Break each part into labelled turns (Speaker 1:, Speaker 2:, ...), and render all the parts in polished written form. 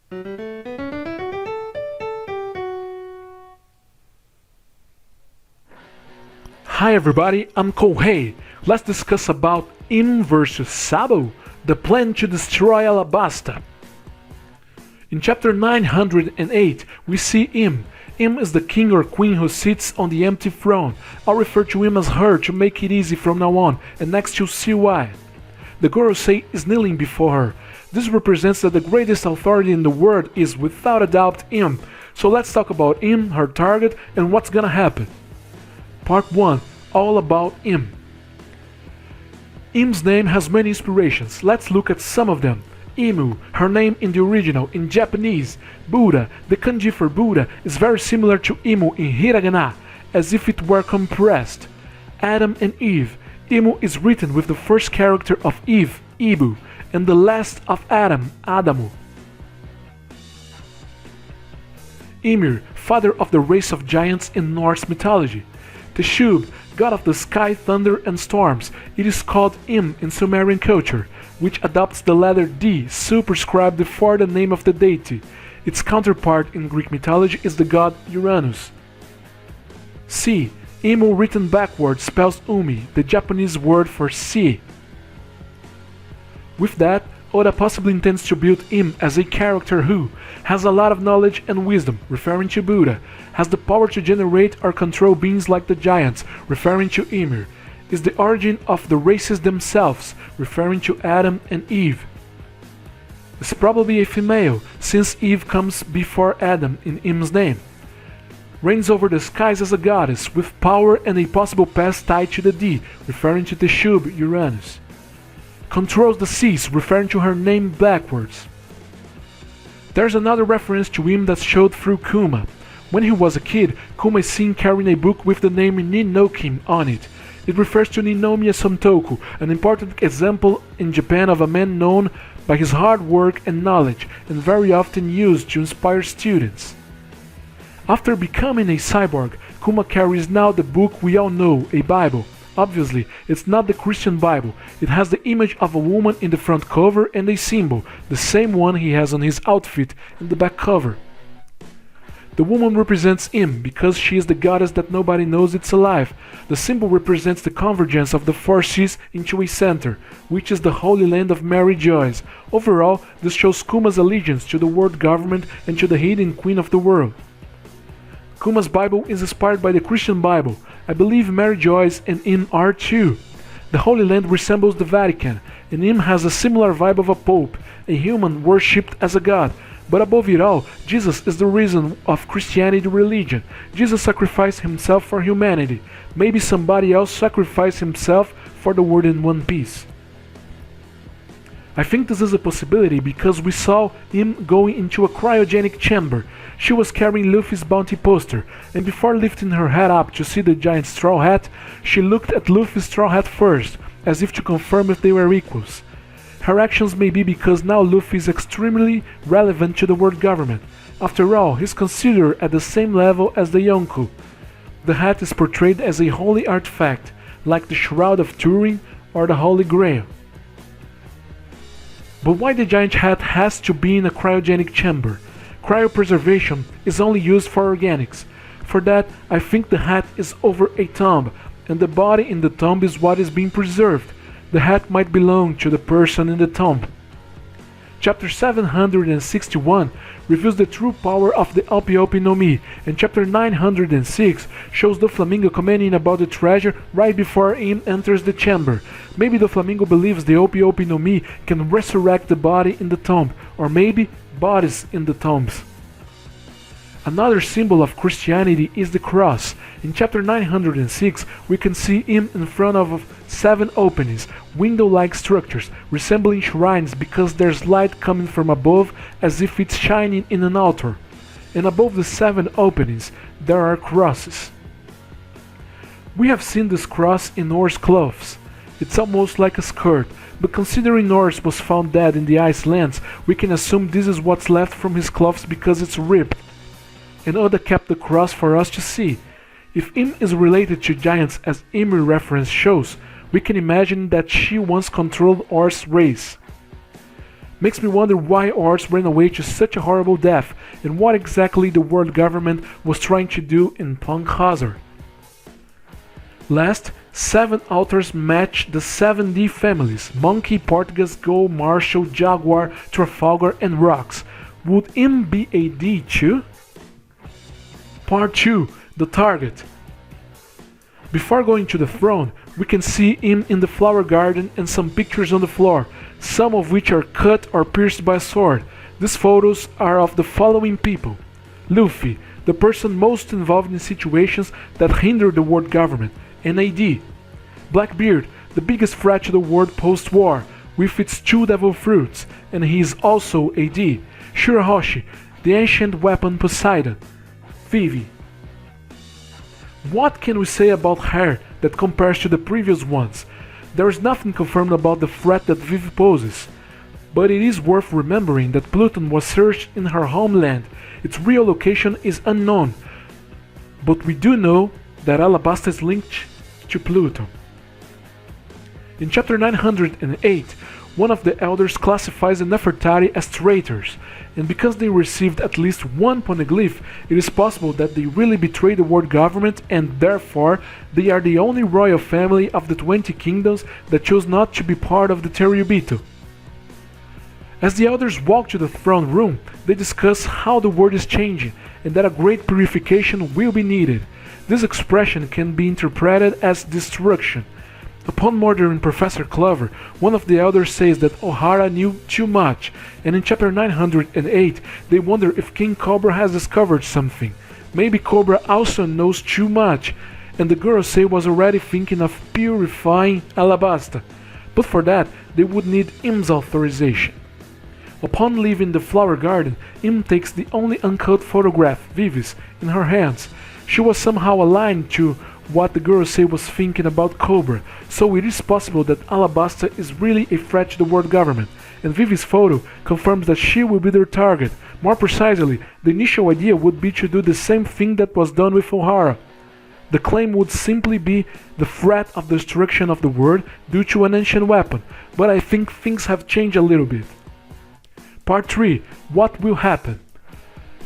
Speaker 1: Hi everybody, I'm Kohei. Let's discuss about Im versus Sabo, the plan to destroy Alabasta. In chapter 908, we see Im. Im is the king or queen who sits on the empty throne. I'll refer to him as her to make it easy from now on, and next you'll see why. The Gorosei is kneeling before her. This represents that the greatest authority in the world is without a doubt Im. So let's talk about Im, her target, and what's gonna happen. Part 1. All about Im. Im's name has many inspirations. Let's look at some of them. Imu, her name in the original, in Japanese. Buddha, the kanji for Buddha, is very similar to Imu in hiragana, as if it were compressed. Adam and Eve. Imu is written with the first character of Eve, Ibu, and the last of Adam, Adamu. Ymir, father of the race of giants in Norse mythology. Teshub, god of the sky, thunder, and storms. It is called Im in Sumerian culture, which adopts the letter D superscribed before the name of the deity. Its counterpart in Greek mythology is the god Uranus. C. Imu written backwards spells Umi, the Japanese word for sea. With that, Oda possibly intends to build Im as a character who has a lot of knowledge and wisdom, referring to Buddha, has the power to generate or control beings like the giants, referring to Ymir, is the origin of the races themselves, referring to Adam and Eve. Is probably a female, since Eve comes before Adam in Im's name. Reigns over the skies as a goddess, with power and a possible past tied to the D, referring to Teshub, Uranus. Controls the seas, referring to her name backwards. There's another reference to him that's showed through Kuma. When he was a kid, Kuma is seen carrying a book with the name Ninnokin on it. It refers to Ninomiya Somtoku, an important example in Japan of a man known by his hard work and knowledge, and very often used to inspire students. After becoming a cyborg, Kuma carries now the book we all know, a Bible. Obviously, it's not the Christian Bible. It has the image of a woman in the front cover and a symbol, the same one he has on his outfit in the back cover. The woman represents Im because she is the goddess that nobody knows it's alive. The symbol represents the convergence of the four seas into a center, which is the Holy Land of Mary Joys. Overall, this shows Kuma's allegiance to the world government and to the hidden queen of the world. Kuma's Bible is inspired by the Christian Bible. I believe Mary Joyce and Im are too. The Holy Land resembles the Vatican, and Im has a similar vibe of a pope, a human worshipped as a god. But above it all, Jesus is the reason of Christianity religion. Jesus sacrificed himself for humanity. Maybe somebody else sacrificed himself for the world in one piece. I think this is a possibility because we saw Im going into a cryogenic chamber. She was carrying Luffy's bounty poster, and before lifting her head up to see the giant straw hat, she looked at Luffy's straw hat first, as if to confirm if they were equals. Her actions may be because now Luffy is extremely relevant to the world government. After all, he's considered at the same level as the Yonko. The hat is portrayed as a holy artifact, like the Shroud of Turin or the Holy Grail. But why the giant hat has to be in a cryogenic chamber? Cryopreservation is only used for organics. For that, I think the hat is over a tomb, and the body in the tomb is what is being preserved. The hat might belong to the person in the tomb. Chapter 761 reveals the true power of the Opi no Mi, and chapter 906 shows the Flamingo commenting about the treasure right before Im enters the chamber. Maybe the Flamingo believes the Opi no Mi can resurrect the body in the tomb, or maybe bodies in the tombs. Another symbol of Christianity is the cross. In chapter 906, we can see Im in front of 7 openings, window-like structures, resembling shrines because there's light coming from above as if it's shining in an altar. And above the 7 openings, there are crosses. We have seen this cross in Norse clothes. It's almost like a skirt, but considering Norse was found dead in the ice lands, we can assume this is what's left from his clothes because it's ripped. And Oda kept the cross for us to see. If Im is related to giants as Ymir reference shows, we can imagine that she once controlled Or's race. Makes me wonder why Ars ran away to such a horrible death, and what exactly the world government was trying to do in Punkhazar. Last, 7 authors match the 7D families: Monkey, Portuguese, Gull, Marshall, Jaguar, Trafalgar, and Rocks. Would Im be a D too? Part 2. The Target. Before going to the throne, we can see him in the flower garden and some pictures on the floor, some of which are cut or pierced by a sword. These photos are of the following people: Luffy, the person most involved in situations that hinder the world government, and AD. Blackbeard, the biggest threat to the world post-war, with its 2 devil fruits, and he is also AD. Shirahoshi, the ancient weapon Poseidon. Vivi. What can we say about her that compares to the previous ones? There is nothing confirmed about the threat that Vivi poses, but it is worth remembering that Pluton was searched in her homeland. Its real location is unknown, but we do know that Alabasta is linked to Pluton. In chapter 908, one of the elders classifies the Nefertari as traitors, and because they received at least 1 poneglyph, it is possible that they really betrayed the world government, and therefore they are the only royal family of the 20 kingdoms that chose not to be part of the Teriubito. As the elders walk to the throne room, they discuss how the world is changing, and that a great purification will be needed. This expression can be interpreted as destruction. Upon murdering Professor Clover, one of the elders says that Ohara knew too much, and in chapter 908 they wonder if King Cobra has discovered something. Maybe Cobra also knows too much, and the Gorosei was already thinking of purifying Alabasta. But for that, they would need Im's authorization. Upon leaving the flower garden, Im takes the only uncut photograph, Vivi's, in her hands. She was somehow aligned to what the Gorosei was thinking about Cobra, so it is possible that Alabasta is really a threat to the world government, and Vivi's photo confirms that she will be their target. More precisely, the initial idea would be to do the same thing that was done with Ohara. The claim would simply be the threat of destruction of the world due to an ancient weapon, but I think things have changed a little bit. Part 3. What will happen?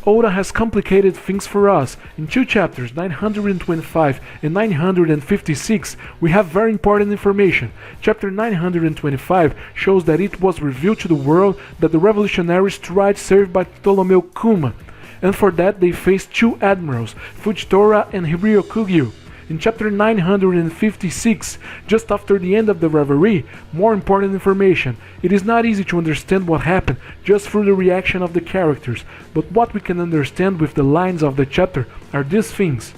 Speaker 1: Oda has complicated things for us. In 2 chapters, 925 and 956, we have very important information. Chapter 925 shows that it was revealed to the world that the revolutionaries tried saved by Ptolemy Kuma, and for that they faced 2 admirals, Fujitora and Ryokugyu. In chapter 956, just after the end of the reverie, more important information. It is not easy to understand what happened just through the reaction of the characters, but what we can understand with the lines of the chapter are these things.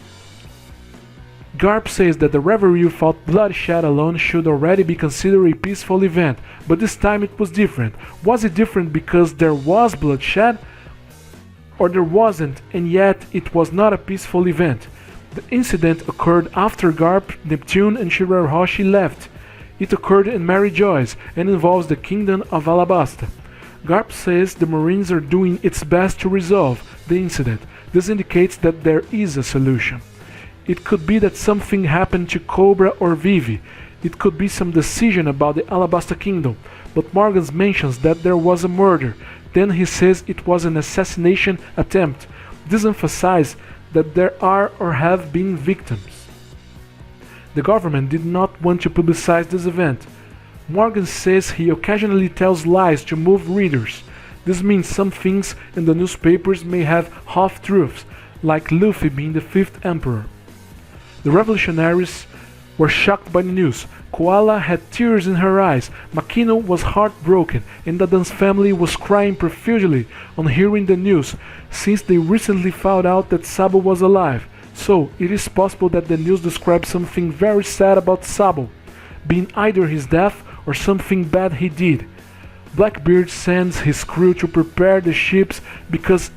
Speaker 1: Garp says that the reverie without bloodshed alone should already be considered a peaceful event, but this time it was different. Was it different because there was bloodshed? Or there wasn't, and yet it was not a peaceful event? The incident occurred after Garp, Neptune, and Shirahoshi left. It occurred in Mary Joyce and involves the kingdom of Alabasta. Garp says the Marines are doing its best to resolve the incident. This indicates that there is a solution. It could be that something happened to Cobra or Vivi. It could be some decision about the Alabasta kingdom, but Morgan mentions that there was a murder. Then he says it was an assassination attempt. This emphasizes that there are or have been victims. The government did not want to publicize this event. Morgan says he occasionally tells lies to move readers. This means some things in the newspapers may have half-truths, like Luffy being the 5th emperor. The revolutionaries were shocked by the news. Koala had tears in her eyes, Makino was heartbroken, and Dadan's family was crying profusely on hearing the news, since they recently found out that Sabo was alive. So, it is possible that the news describes something very sad about Sabo, being either his death or something bad he did. Blackbeard sends his crew to prepare the ships because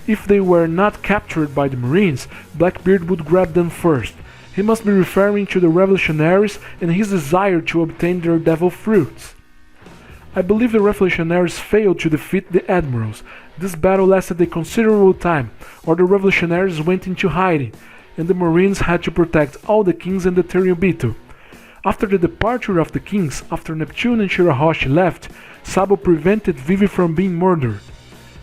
Speaker 1: if they were not captured by the Marines, Blackbeard would grab them first. He must be referring to the revolutionaries and his desire to obtain their devil fruits. I believe the revolutionaries failed to defeat the admirals. This battle lasted a considerable time, or the revolutionaries went into hiding, and the Marines had to protect all the kings and the Teriubito. After the departure of the kings, after Neptune and Shirahoshi left, Sabo prevented Vivi from being murdered,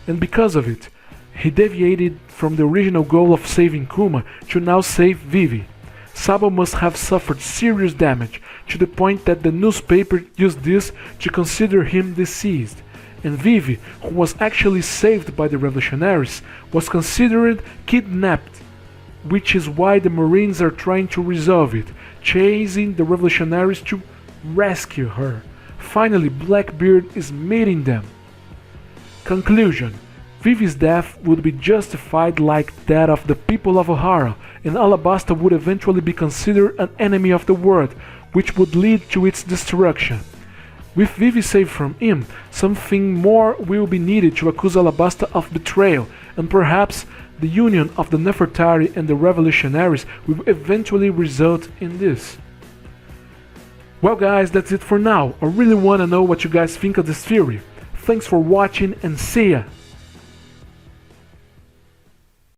Speaker 1: and because of it, he deviated from the original goal of saving Kuma to now save Vivi. Sabo must have suffered serious damage, to the point that the newspaper used this to consider him deceased, and Vivi, who was actually saved by the revolutionaries, was considered kidnapped, which is why the Marines are trying to resolve it, chasing the revolutionaries to rescue her. Finally, Blackbeard is meeting them. Conclusion: Vivi's death would be justified like that of the people of Ohara, and Alabasta would eventually be considered an enemy of the world, which would lead to its destruction. With Vivi saved from him, something more will be needed to accuse Alabasta of betrayal, and perhaps the union of the Nefertari and the revolutionaries will eventually result in this. Well guys, that's it for now. I really wanna know what you guys think of this theory. Thanks for watching and see ya!